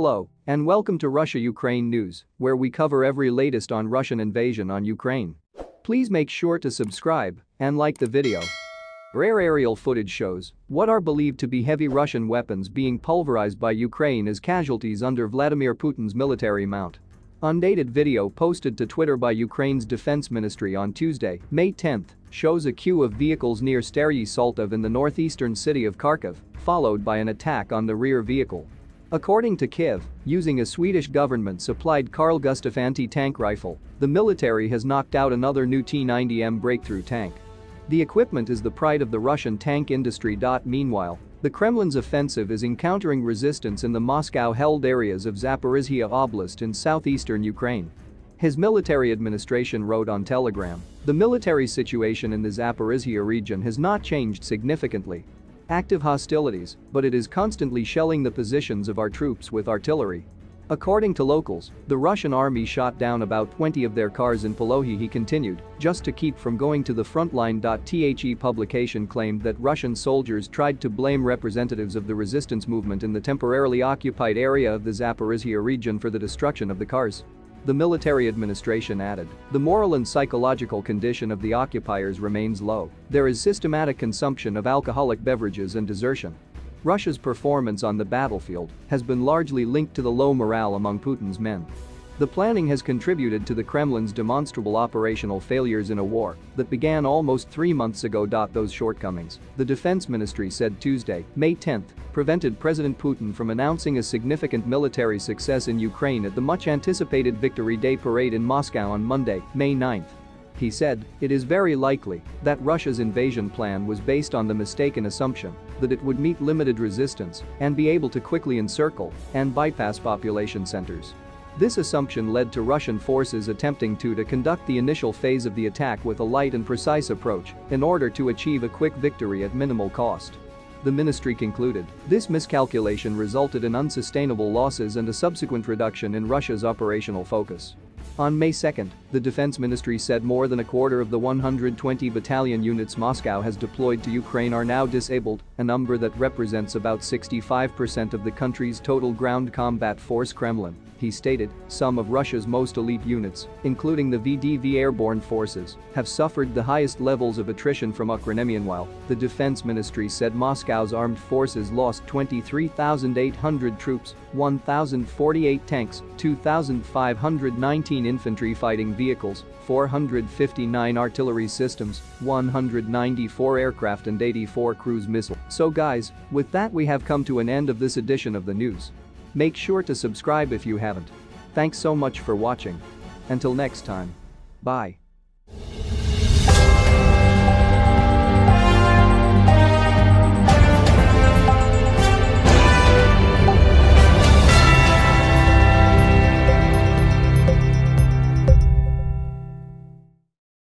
Hello, and welcome to Russia-Ukraine News, where we cover every latest on Russian invasion on Ukraine. Please make sure to subscribe and like the video. Rare aerial footage shows what are believed to be heavy Russian weapons being pulverized by Ukraine as casualties under Vladimir Putin's military mount. Undated video posted to Twitter by Ukraine's defense ministry on Tuesday, May 10, shows a queue of vehicles near Staryy Saltov in the northeastern city of Kharkiv, followed by an attack on the rear vehicle. According to Kyiv, using a Swedish government-supplied Carl Gustaf anti-tank rifle, the military has knocked out another new T-90M breakthrough tank. The equipment is the pride of the Russian tank industry. Meanwhile, the Kremlin's offensive is encountering resistance in the Moscow-held areas of Zaporizhia Oblast in southeastern Ukraine. His military administration wrote on Telegram, "The military situation in the Zaporizhia region has not changed significantly. Active hostilities, but it is constantly shelling the positions of our troops with artillery." According to locals, the Russian army shot down about 20 of their cars in Polohi. He continued, just to keep from going to the front line. The publication claimed that Russian soldiers tried to blame representatives of the resistance movement in the temporarily occupied area of the Zaporizhia region for the destruction of the cars. The military administration added, "The moral and psychological condition of the occupiers remains low. There is systematic consumption of alcoholic beverages and desertion." Russia's performance on the battlefield has been largely linked to the low morale among Putin's men. The planning has contributed to the Kremlin's demonstrable operational failures in a war that began almost 3 months ago. Those shortcomings, the defense ministry said Tuesday, May 10, prevented President Putin from announcing a significant military success in Ukraine at the much-anticipated Victory Day parade in Moscow on Monday, May 9. He said, "It is very likely that Russia's invasion plan was based on the mistaken assumption that it would meet limited resistance and be able to quickly encircle and bypass population centers. This assumption led to Russian forces attempting to conduct the initial phase of the attack with a light and precise approach in order to achieve a quick victory at minimal cost." The ministry concluded, this miscalculation resulted in unsustainable losses and a subsequent reduction in Russia's operational focus. On May 2, the defense ministry said more than a quarter of the 120 battalion units Moscow has deployed to Ukraine are now disabled, a number that represents about 65% of the country's total ground combat force. Kremlin, he stated, some of Russia's most elite units, including the VDV airborne forces, have suffered the highest levels of attrition from Ukraine. Meanwhile, the defense ministry said Moscow's armed forces lost 23,800 troops, 1,048 tanks, 2,519 infantry fighting vehicles, 459 artillery systems, 194 aircraft and 84 cruise missiles. So guys, with that we have come to an end of this edition of the news. Make sure to subscribe if you haven't. Thanks so much for watching. Until next time. Bye.